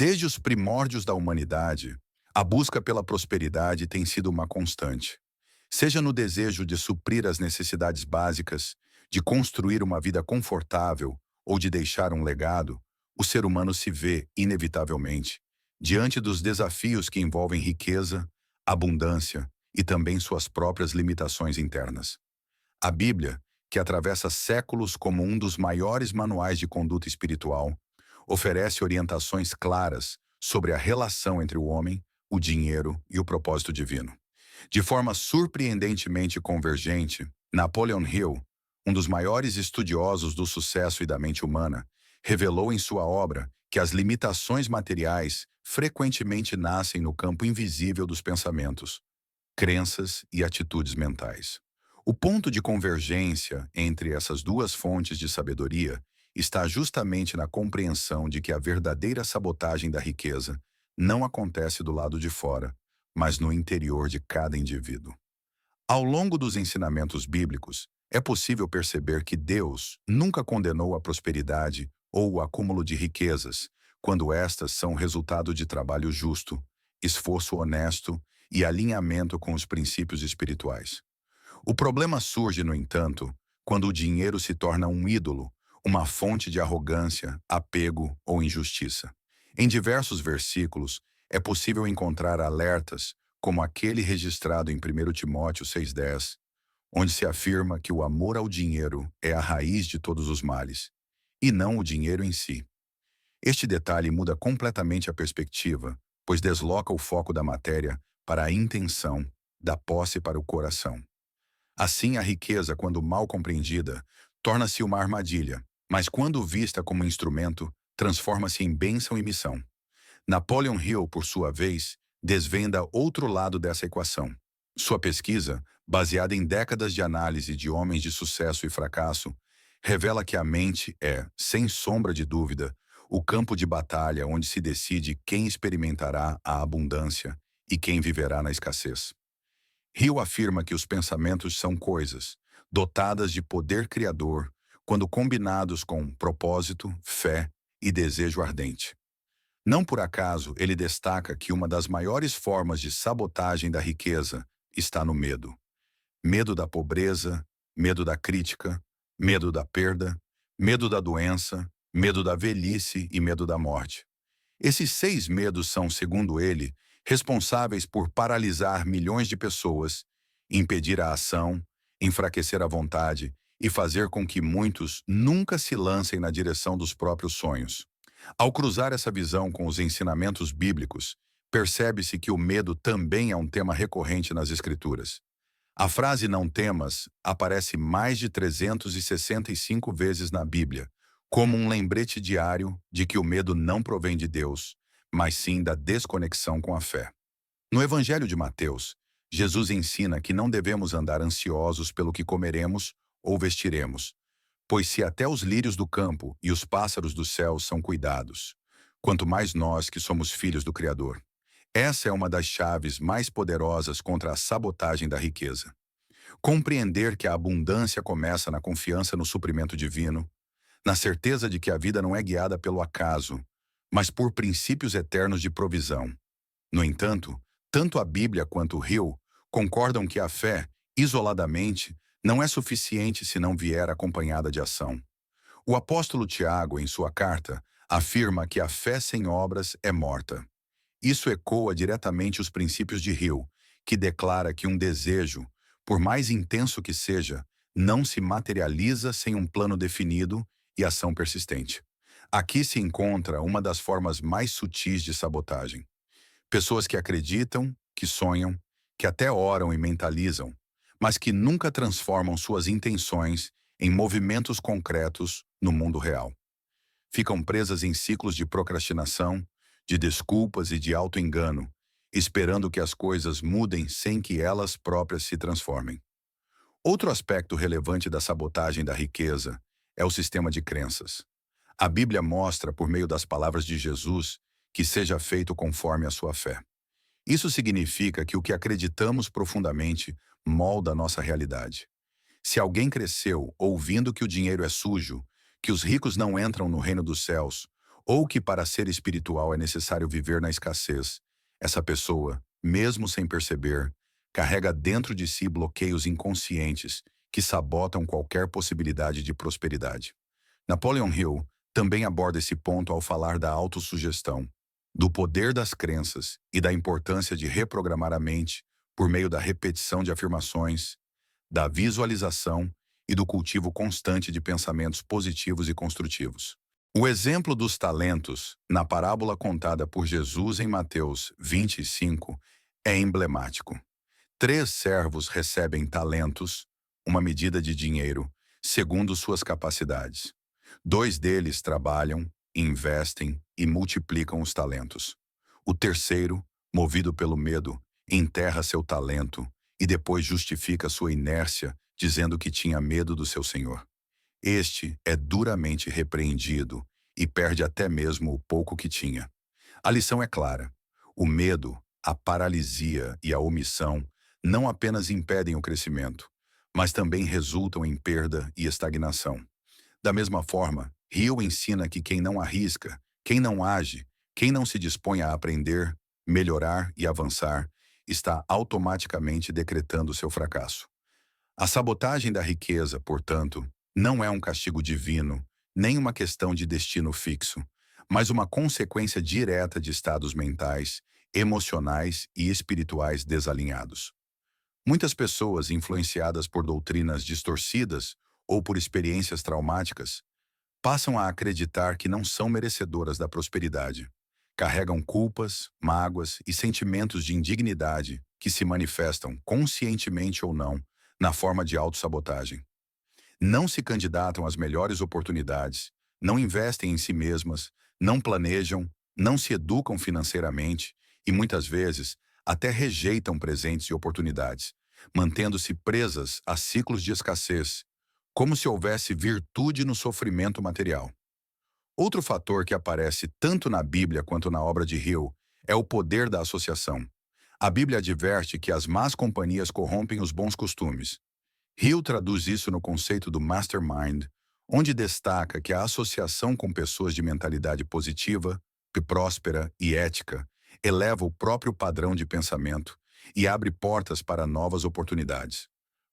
Desde os primórdios da humanidade, a busca pela prosperidade tem sido uma constante. Seja no desejo de suprir as necessidades básicas, de construir uma vida confortável ou de deixar um legado, o ser humano se vê, inevitavelmente, diante dos desafios que envolvem riqueza, abundância e também suas próprias limitações internas. A Bíblia, que atravessa séculos como um dos maiores manuais de conduta espiritual, oferece orientações claras sobre a relação entre o homem, o dinheiro e o propósito divino. De forma surpreendentemente convergente, Napoleon Hill, um dos maiores estudiosos do sucesso e da mente humana, revelou em sua obra que as limitações materiais frequentemente nascem no campo invisível dos pensamentos, crenças e atitudes mentais. O ponto de convergência entre essas duas fontes de sabedoria está justamente na compreensão de que a verdadeira sabotagem da riqueza não acontece do lado de fora, mas no interior de cada indivíduo. Ao longo dos ensinamentos bíblicos, é possível perceber que Deus nunca condenou a prosperidade ou o acúmulo de riquezas, quando estas são resultado de trabalho justo, esforço honesto e alinhamento com os princípios espirituais. O problema surge, no entanto, quando o dinheiro se torna um ídolo, uma fonte de arrogância, apego ou injustiça. Em diversos versículos, é possível encontrar alertas, como aquele registrado em 1 Timóteo 6,10, onde se afirma que o amor ao dinheiro é a raiz de todos os males, e não o dinheiro em si. Este detalhe muda completamente a perspectiva, pois desloca o foco da matéria para a intenção, da posse para o coração. Assim, a riqueza, quando mal compreendida, torna-se uma armadilha, mas quando vista como instrumento, transforma-se em bênção e missão. Napoleon Hill, por sua vez, desvenda outro lado dessa equação. Sua pesquisa, baseada em décadas de análise de homens de sucesso e fracasso, revela que a mente é, sem sombra de dúvida, o campo de batalha onde se decide quem experimentará a abundância e quem viverá na escassez. Hill afirma que os pensamentos são coisas, dotadas de poder criador, quando combinados com propósito, fé e desejo ardente. Não por acaso ele destaca que uma das maiores formas de sabotagem da riqueza está no medo. Medo da pobreza, medo da crítica, medo da perda, medo da doença, medo da velhice e medo da morte. Esses 6 medos são, segundo ele, responsáveis por paralisar milhões de pessoas, impedir a ação, enfraquecer a vontade e fazer com que muitos nunca se lancem na direção dos próprios sonhos. Ao cruzar essa visão com os ensinamentos bíblicos, percebe-se que o medo também é um tema recorrente nas Escrituras. A frase "não temas" aparece mais de 365 vezes na Bíblia, como um lembrete diário de que o medo não provém de Deus, mas sim da desconexão com a fé. No Evangelho de Mateus, Jesus ensina que não devemos andar ansiosos pelo que comeremos ou vestiremos, pois se até os lírios do campo e os pássaros do céu são cuidados, quanto mais nós que somos filhos do Criador. Essa é uma das chaves mais poderosas contra a sabotagem da riqueza. Compreender que a abundância começa na confiança no suprimento divino, na certeza de que a vida não é guiada pelo acaso, mas por princípios eternos de provisão. No entanto, tanto a Bíblia quanto o Hill concordam que a fé, isoladamente, não é suficiente se não vier acompanhada de ação. O apóstolo Tiago, em sua carta, afirma que a fé sem obras é morta. Isso ecoa diretamente os princípios de Hill, que declara que um desejo, por mais intenso que seja, não se materializa sem um plano definido e ação persistente. Aqui se encontra uma das formas mais sutis de sabotagem. Pessoas que acreditam, que sonham, que até oram e mentalizam, mas que nunca transformam suas intenções em movimentos concretos no mundo real. Ficam presas em ciclos de procrastinação, de desculpas e de auto-engano, esperando que as coisas mudem sem que elas próprias se transformem. Outro aspecto relevante da sabotagem da riqueza é o sistema de crenças. A Bíblia mostra, por meio das palavras de Jesus, que seja feito conforme a sua fé. Isso significa que o que acreditamos profundamente molda a nossa realidade. Se alguém cresceu ouvindo que o dinheiro é sujo, que os ricos não entram no reino dos céus, ou que para ser espiritual é necessário viver na escassez, essa pessoa, mesmo sem perceber, carrega dentro de si bloqueios inconscientes que sabotam qualquer possibilidade de prosperidade. Napoleon Hill também aborda esse ponto ao falar da autossugestão, do poder das crenças e da importância de reprogramar a mente por meio da repetição de afirmações, da visualização e do cultivo constante de pensamentos positivos e construtivos. O exemplo dos talentos, na parábola contada por Jesus em Mateus 25, é emblemático. 3 servos recebem talentos, uma medida de dinheiro, segundo suas capacidades. 2 deles trabalham, investem e multiplicam os talentos. O terceiro, movido pelo medo, enterra seu talento e depois justifica sua inércia, dizendo que tinha medo do seu senhor. Este é duramente repreendido e perde até mesmo o pouco que tinha. A lição é clara. O medo, a paralisia e a omissão não apenas impedem o crescimento, mas também resultam em perda e estagnação. Da mesma forma, Hill ensina que quem não arrisca, quem não age, quem não se dispõe a aprender, melhorar e avançar, está automaticamente decretando seu fracasso. A sabotagem da riqueza, portanto, não é um castigo divino, nem uma questão de destino fixo, mas uma consequência direta de estados mentais, emocionais e espirituais desalinhados. Muitas pessoas, influenciadas por doutrinas distorcidas ou por experiências traumáticas, passam a acreditar que não são merecedoras da prosperidade. Carregam culpas, mágoas e sentimentos de indignidade que se manifestam, conscientemente ou não, na forma de autossabotagem. Não se candidatam às melhores oportunidades, não investem em si mesmas, não planejam, não se educam financeiramente e, muitas vezes, até rejeitam presentes e oportunidades, mantendo-se presas a ciclos de escassez, como se houvesse virtude no sofrimento material. Outro fator que aparece tanto na Bíblia quanto na obra de Hill é o poder da associação. A Bíblia adverte que as más companhias corrompem os bons costumes. Hill traduz isso no conceito do mastermind, onde destaca que a associação com pessoas de mentalidade positiva, próspera e ética eleva o próprio padrão de pensamento e abre portas para novas oportunidades.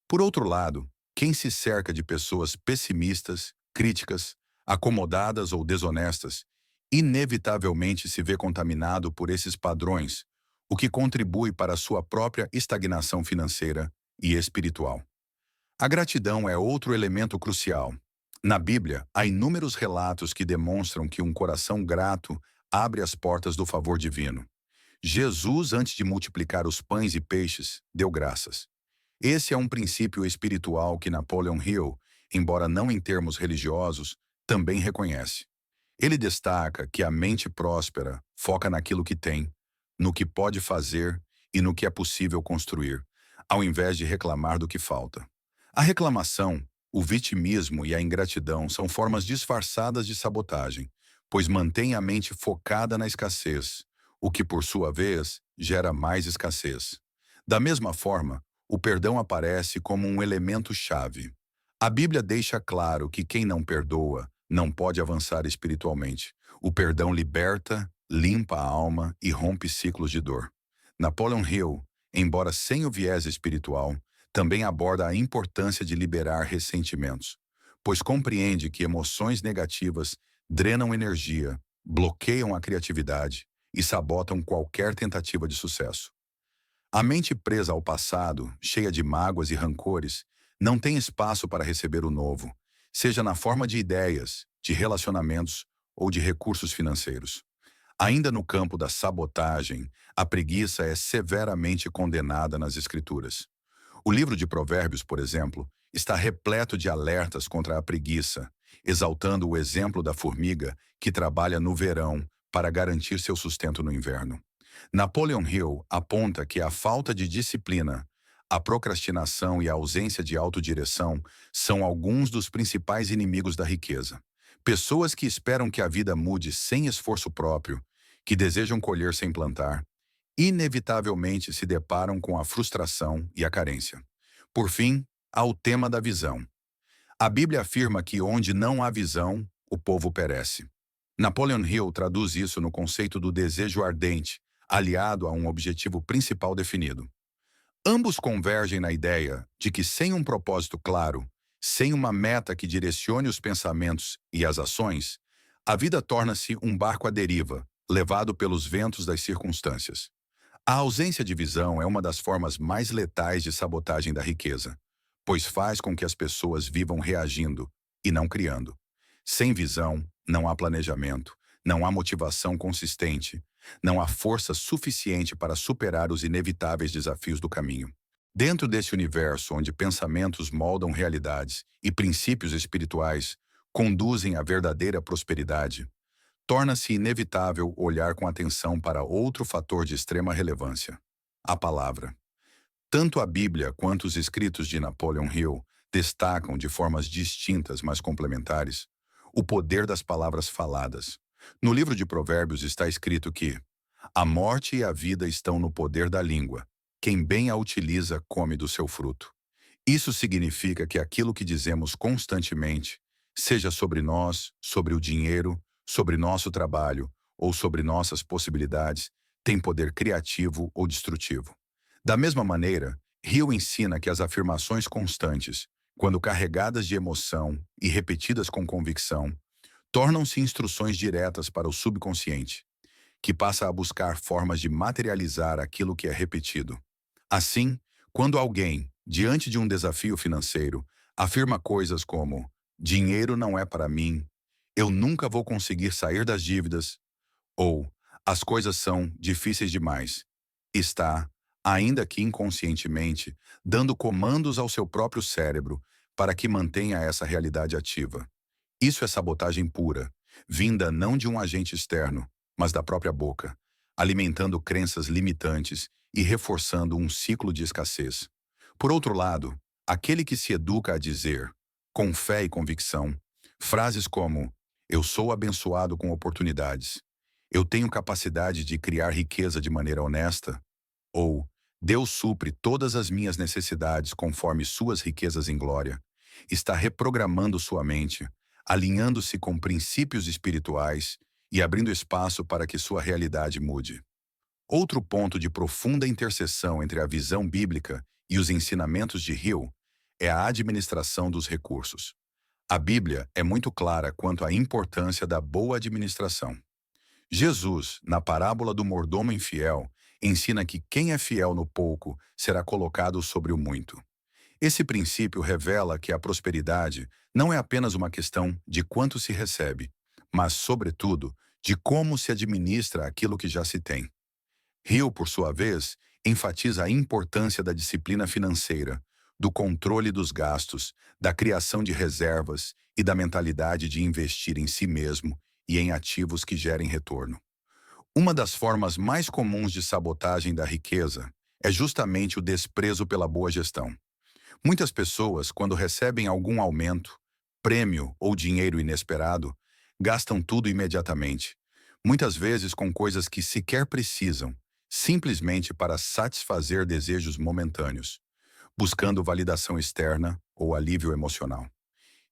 Por outro lado, quem se cerca de pessoas pessimistas, críticas, acomodadas ou desonestas, inevitavelmente se vê contaminado por esses padrões, o que contribui para a sua própria estagnação financeira e espiritual. A gratidão é outro elemento crucial. Na Bíblia, há inúmeros relatos que demonstram que um coração grato abre as portas do favor divino. Jesus, antes de multiplicar os pães e peixes, deu graças. Esse é um princípio espiritual que Napoleon Hill, embora não em termos religiosos, também reconhece. Ele destaca que a mente próspera foca naquilo que tem, no que pode fazer e no que é possível construir, ao invés de reclamar do que falta. A reclamação, o vitimismo e a ingratidão são formas disfarçadas de sabotagem, pois mantêm a mente focada na escassez, o que, por sua vez, gera mais escassez. Da mesma forma, o perdão aparece como um elemento-chave. A Bíblia deixa claro que quem não perdoa não pode avançar espiritualmente. O perdão liberta, limpa a alma e rompe ciclos de dor. Napoleon Hill, embora sem o viés espiritual, também aborda a importância de liberar ressentimentos, pois compreende que emoções negativas drenam energia, bloqueiam a criatividade e sabotam qualquer tentativa de sucesso. A mente presa ao passado, cheia de mágoas e rancores, não tem espaço para receber o novo, seja na forma de ideias, de relacionamentos ou de recursos financeiros. Ainda no campo da sabotagem, a preguiça é severamente condenada nas Escrituras. O livro de Provérbios, por exemplo, está repleto de alertas contra a preguiça, exaltando o exemplo da formiga que trabalha no verão para garantir seu sustento no inverno. Napoleon Hill aponta que a falta de disciplina, a procrastinação e a ausência de autodireção são alguns dos principais inimigos da riqueza. Pessoas que esperam que a vida mude sem esforço próprio, que desejam colher sem plantar, inevitavelmente se deparam com a frustração e a carência. Por fim, há o tema da visão. A Bíblia afirma que onde não há visão, o povo perece. Napoleon Hill traduz isso no conceito do desejo ardente, aliado a um objetivo principal definido. Ambos convergem na ideia de que, sem um propósito claro, sem uma meta que direcione os pensamentos e as ações, a vida torna-se um barco à deriva, levado pelos ventos das circunstâncias. A ausência de visão é uma das formas mais letais de sabotagem da riqueza, pois faz com que as pessoas vivam reagindo e não criando. Sem visão, não há planejamento, não há motivação consistente, não há força suficiente para superar os inevitáveis desafios do caminho. Dentro desse universo onde pensamentos moldam realidades e princípios espirituais conduzem à verdadeira prosperidade, torna-se inevitável olhar com atenção para outro fator de extrema relevância: a palavra. Tanto a Bíblia quanto os escritos de Napoleon Hill destacam, de formas distintas mas complementares, o poder das palavras faladas. No livro de Provérbios está escrito que a morte e a vida estão no poder da língua. Quem bem a utiliza come do seu fruto. Isso significa que aquilo que dizemos constantemente, seja sobre nós, sobre o dinheiro, sobre nosso trabalho ou sobre nossas possibilidades, tem poder criativo ou destrutivo. Da mesma maneira, Hill ensina que as afirmações constantes, quando carregadas de emoção e repetidas com convicção, tornam-se instruções diretas para o subconsciente, que passa a buscar formas de materializar aquilo que é repetido. Assim, quando alguém, diante de um desafio financeiro, afirma coisas como: dinheiro não é para mim, eu nunca vou conseguir sair das dívidas, ou as coisas são difíceis demais, está, ainda que inconscientemente, dando comandos ao seu próprio cérebro para que mantenha essa realidade ativa. Isso é sabotagem pura, vinda não de um agente externo, mas da própria boca, alimentando crenças limitantes e reforçando um ciclo de escassez. Por outro lado, aquele que se educa a dizer, com fé e convicção, frases como: eu sou abençoado com oportunidades, eu tenho capacidade de criar riqueza de maneira honesta, ou Deus supre todas as minhas necessidades conforme suas riquezas em glória, está reprogramando sua mente, alinhando-se com princípios espirituais e abrindo espaço para que sua realidade mude. Outro ponto de profunda interseção entre a visão bíblica e os ensinamentos de Hill é a administração dos recursos. A Bíblia é muito clara quanto à importância da boa administração. Jesus, na parábola do mordomo infiel, ensina que quem é fiel no pouco será colocado sobre o muito. Esse princípio revela que a prosperidade não é apenas uma questão de quanto se recebe, mas, sobretudo, de como se administra aquilo que já se tem. Hill, por sua vez, enfatiza a importância da disciplina financeira, do controle dos gastos, da criação de reservas e da mentalidade de investir em si mesmo e em ativos que gerem retorno. Uma das formas mais comuns de sabotagem da riqueza é justamente o desprezo pela boa gestão. Muitas pessoas, quando recebem algum aumento, prêmio ou dinheiro inesperado, gastam tudo imediatamente, muitas vezes com coisas que sequer precisam, simplesmente para satisfazer desejos momentâneos, buscando validação externa ou alívio emocional.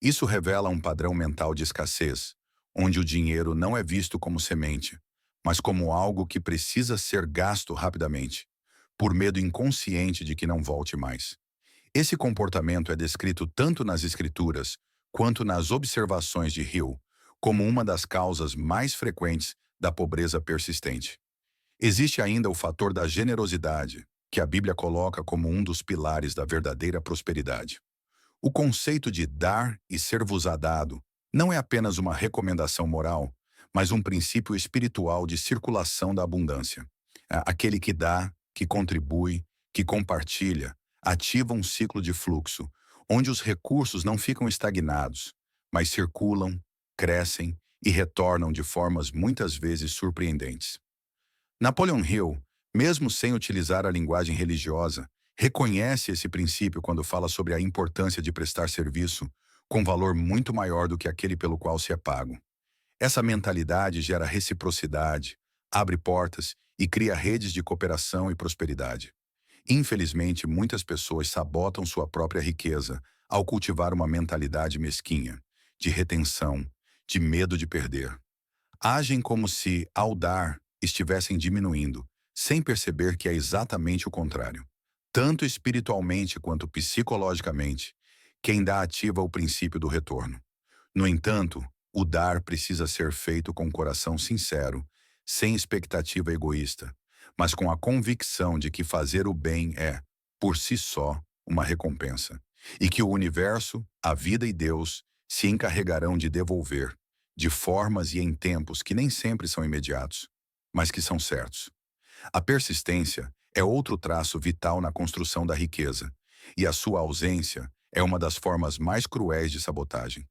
Isso revela um padrão mental de escassez, onde o dinheiro não é visto como semente, mas como algo que precisa ser gasto rapidamente, por medo inconsciente de que não volte mais. Esse comportamento é descrito tanto nas Escrituras quanto nas observações de Hill como uma das causas mais frequentes da pobreza persistente. Existe ainda o fator da generosidade, que a Bíblia coloca como um dos pilares da verdadeira prosperidade. O conceito de dar e ser-vos-á dado não é apenas uma recomendação moral, mas um princípio espiritual de circulação da abundância. Aquele que dá, que contribui, que compartilha, ativa um ciclo de fluxo, onde os recursos não ficam estagnados, mas circulam, crescem e retornam de formas muitas vezes surpreendentes. Napoleon Hill, mesmo sem utilizar a linguagem religiosa, reconhece esse princípio quando fala sobre a importância de prestar serviço com valor muito maior do que aquele pelo qual se é pago. Essa mentalidade gera reciprocidade, abre portas e cria redes de cooperação e prosperidade. Infelizmente, muitas pessoas sabotam sua própria riqueza ao cultivar uma mentalidade mesquinha, de retenção, de medo de perder. Agem como se, ao dar, estivessem diminuindo, sem perceber que é exatamente o contrário. Tanto espiritualmente quanto psicologicamente, quem dá ativa o princípio do retorno. No entanto, o dar precisa ser feito com um coração sincero, sem expectativa egoísta, mas com a convicção de que fazer o bem é, por si só, uma recompensa, e que o universo, a vida e Deus se encarregarão de devolver, de formas e em tempos que nem sempre são imediatos, mas que são certos. A persistência é outro traço vital na construção da riqueza, e a sua ausência é uma das formas mais cruéis de sabotagem.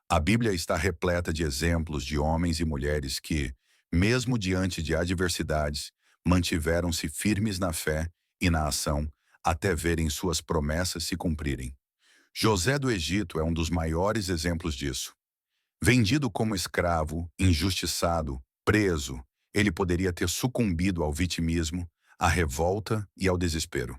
A Bíblia está repleta de exemplos de homens e mulheres que, mesmo diante de adversidades, mantiveram-se firmes na fé e na ação até verem suas promessas se cumprirem. José do Egito é um dos maiores exemplos disso. Vendido como escravo, injustiçado, preso, ele poderia ter sucumbido ao vitimismo, à revolta e ao desespero.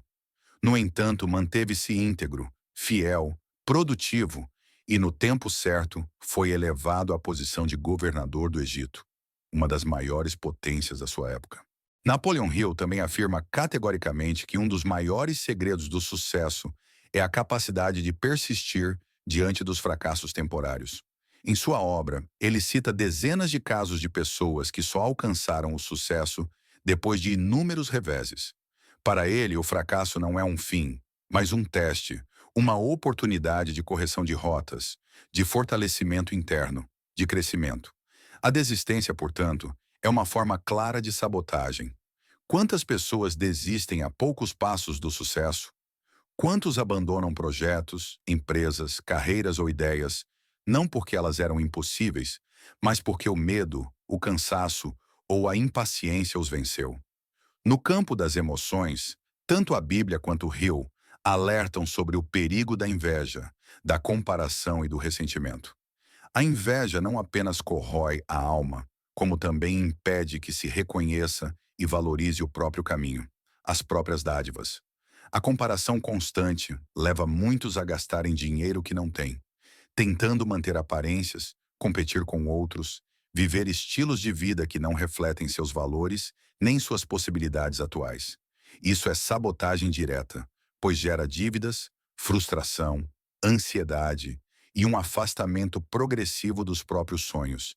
No entanto, manteve-se íntegro, fiel, produtivo e, no tempo certo, foi elevado à posição de governador do Egito, uma das maiores potências da sua época. Napoleon Hill também afirma categoricamente que um dos maiores segredos do sucesso é a capacidade de persistir diante dos fracassos temporários. Em sua obra, ele cita dezenas de casos de pessoas que só alcançaram o sucesso depois de inúmeros reveses. Para ele, o fracasso não é um fim, mas um teste, uma oportunidade de correção de rotas, de fortalecimento interno, de crescimento. A desistência, portanto, é uma forma clara de sabotagem. Quantas pessoas desistem a poucos passos do sucesso? Quantos abandonam projetos, empresas, carreiras ou ideias, não porque elas eram impossíveis, mas porque o medo, o cansaço ou a impaciência os venceu? No campo das emoções, tanto a Bíblia quanto o Hill alertam sobre o perigo da inveja, da comparação e do ressentimento. A inveja não apenas corrói a alma, como também impede que se reconheça e valorize o próprio caminho, as próprias dádivas. A comparação constante leva muitos a gastarem dinheiro que não têm, tentando manter aparências, competir com outros, viver estilos de vida que não refletem seus valores nem suas possibilidades atuais. Isso é sabotagem direta, pois gera dívidas, frustração, ansiedade e um afastamento progressivo dos próprios sonhos,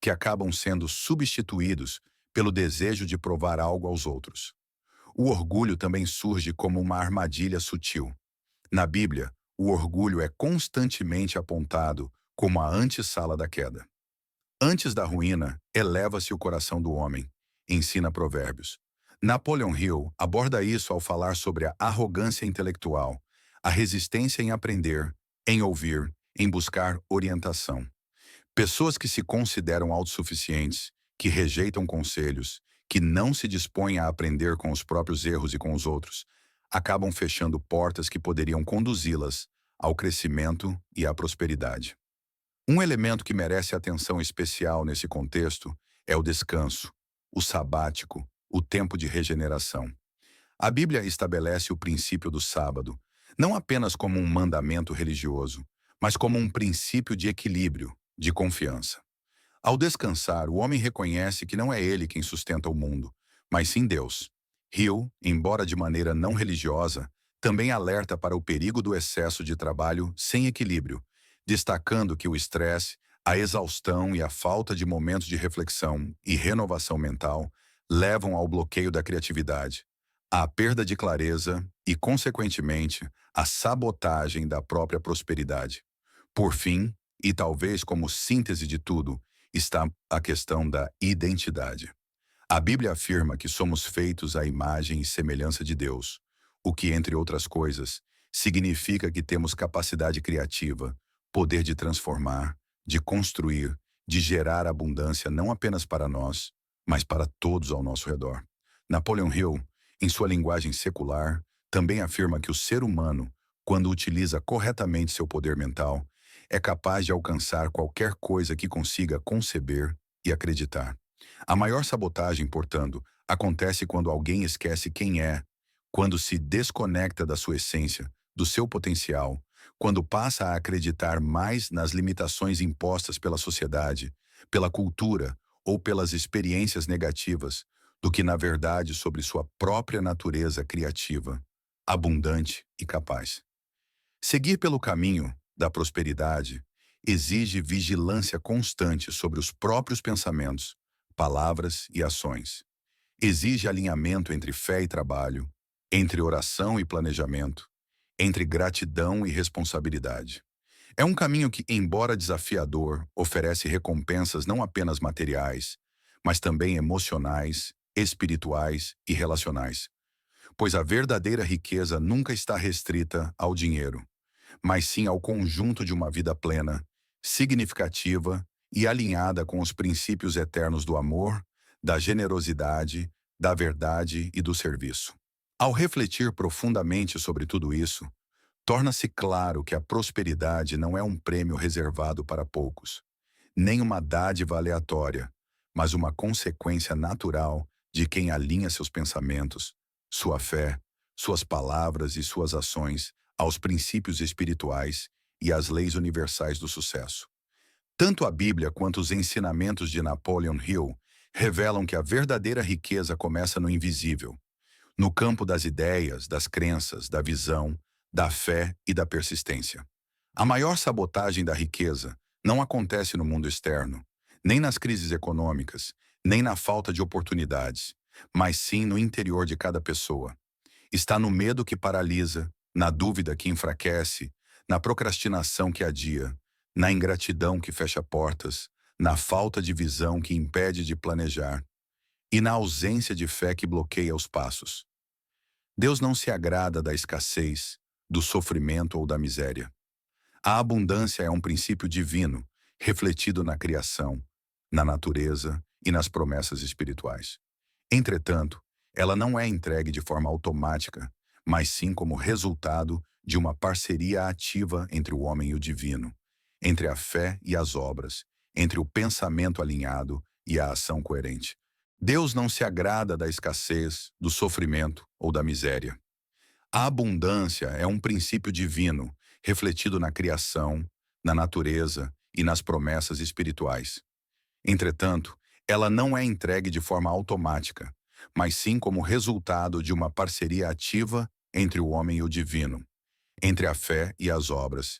que acabam sendo substituídos pelo desejo de provar algo aos outros. O orgulho também surge como uma armadilha sutil. Na Bíblia, o orgulho é constantemente apontado como a antessala da queda. Antes da ruína, eleva-se o coração do homem, ensina Provérbios. Napoleon Hill aborda isso ao falar sobre a arrogância intelectual, a resistência em aprender, em ouvir, em buscar orientação. Pessoas que se consideram autossuficientes, que rejeitam conselhos, que não se dispõem a aprender com os próprios erros e com os outros, acabam fechando portas que poderiam conduzi-las ao crescimento e à prosperidade. Um elemento que merece atenção especial nesse contexto é o descanso, o sabático, o tempo de regeneração. A Bíblia estabelece o princípio do sábado, não apenas como um mandamento religioso, mas como um princípio de equilíbrio, de confiança. Ao descansar, o homem reconhece que não é ele quem sustenta o mundo, mas sim Deus. Hill, embora de maneira não religiosa, também alerta para o perigo do excesso de trabalho sem equilíbrio, destacando que o estresse, a exaustão e a falta de momentos de reflexão e renovação mental levam ao bloqueio da criatividade, à perda de clareza e, consequentemente, à sabotagem da própria prosperidade. Por fim, e talvez como síntese de tudo, está a questão da identidade. A Bíblia afirma que somos feitos à imagem e semelhança de Deus, o que, entre outras coisas, significa que temos capacidade criativa, poder de transformar, de construir, de gerar abundância não apenas para nós, mas para todos ao nosso redor. Napoleon Hill, em sua linguagem secular, também afirma que o ser humano, quando utiliza corretamente seu poder mental, é capaz de alcançar qualquer coisa que consiga conceber e acreditar. A maior sabotagem, portanto, acontece quando alguém esquece quem é, quando se desconecta da sua essência, do seu potencial, quando passa a acreditar mais nas limitações impostas pela sociedade, pela cultura ou pelas experiências negativas do que, na verdade, sobre sua própria natureza criativa, abundante e capaz. Seguir pelo caminho da prosperidade exige vigilância constante sobre os próprios pensamentos, palavras e ações. Exige alinhamento entre fé e trabalho, entre oração e planejamento, entre gratidão e responsabilidade. É um caminho que, embora desafiador, oferece recompensas não apenas materiais, mas também emocionais, espirituais e relacionais. Pois a verdadeira riqueza nunca está restrita ao dinheiro, mas sim ao conjunto de uma vida plena, significativa e alinhada com os princípios eternos do amor, da generosidade, da verdade e do serviço. Ao refletir profundamente sobre tudo isso, torna-se claro que a prosperidade não é um prêmio reservado para poucos, nem uma dádiva aleatória, mas uma consequência natural de quem alinha seus pensamentos, sua fé, suas palavras e suas ações aos princípios espirituais e às leis universais do sucesso. Tanto a Bíblia quanto os ensinamentos de Napoleon Hill revelam que a verdadeira riqueza começa no invisível, no campo das ideias, das crenças, da visão, da fé e da persistência. A maior sabotagem da riqueza não acontece no mundo externo, nem nas crises econômicas, nem na falta de oportunidades, mas sim no interior de cada pessoa. Está no medo que paralisa, na dúvida que enfraquece, na procrastinação que adia, na ingratidão que fecha portas, na falta de visão que impede de planejar e na ausência de fé que bloqueia os passos. Deus não se agrada da escassez, do sofrimento ou da miséria. A abundância é um princípio divino, refletido na criação, na natureza e nas promessas espirituais. Entretanto, ela não é entregue de forma automática, mas sim como resultado de uma parceria ativa entre o homem e o divino, entre a fé e as obras, entre o pensamento alinhado e a ação coerente. Deus não se agrada da escassez, do sofrimento ou da miséria. A abundância é um princípio divino, refletido na criação, na natureza e nas promessas espirituais. Entretanto, ela não é entregue de forma automática, mas sim como resultado de uma parceria ativa entre o homem e o divino, entre a fé e as obras,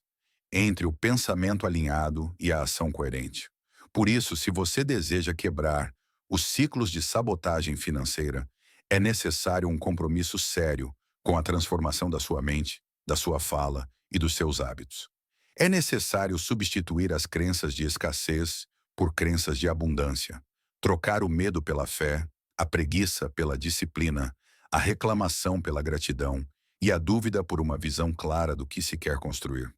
entre o pensamento alinhado e a ação coerente. Por isso, se você deseja quebrar os ciclos de sabotagem financeira, é necessário um compromisso sério com a transformação da sua mente, da sua fala e dos seus hábitos. É necessário substituir as crenças de escassez por crenças de abundância, trocar o medo pela fé, a preguiça pela disciplina, a reclamação pela gratidão e a dúvida por uma visão clara do que se quer construir.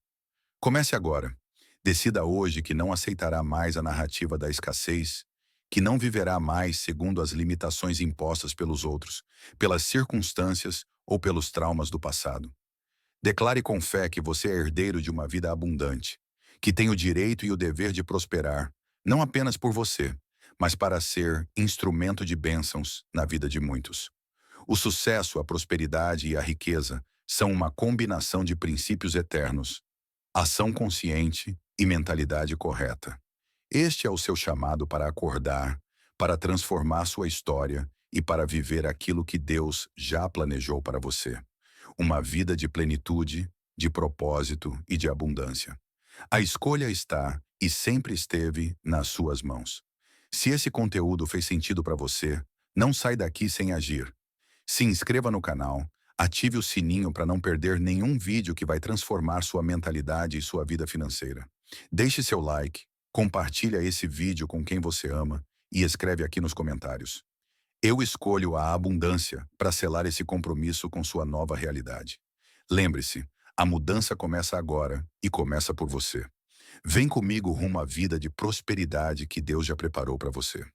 Comece agora. Decida hoje que não aceitará mais a narrativa da escassez, que não viverá mais segundo as limitações impostas pelos outros, pelas circunstâncias ou pelos traumas do passado. Declare com fé que você é herdeiro de uma vida abundante, que tem o direito e o dever de prosperar, não apenas por você, mas para ser instrumento de bênçãos na vida de muitos. O sucesso, a prosperidade e a riqueza são uma combinação de princípios eternos, ação consciente e mentalidade correta. Este é o seu chamado para acordar, para transformar sua história e para viver aquilo que Deus já planejou para você. Uma vida de plenitude, de propósito e de abundância. A escolha está e sempre esteve nas suas mãos. Se esse conteúdo fez sentido para você, não sai daqui sem agir. Se inscreva no canal, ative o sininho para não perder nenhum vídeo que vai transformar sua mentalidade e sua vida financeira. Deixe seu like, compartilha esse vídeo com quem você ama e escreve aqui nos comentários. Eu escolho a abundância para selar esse compromisso com sua nova realidade. Lembre-se, a mudança começa agora e começa por você. Vem comigo rumo à vida de prosperidade que Deus já preparou para você.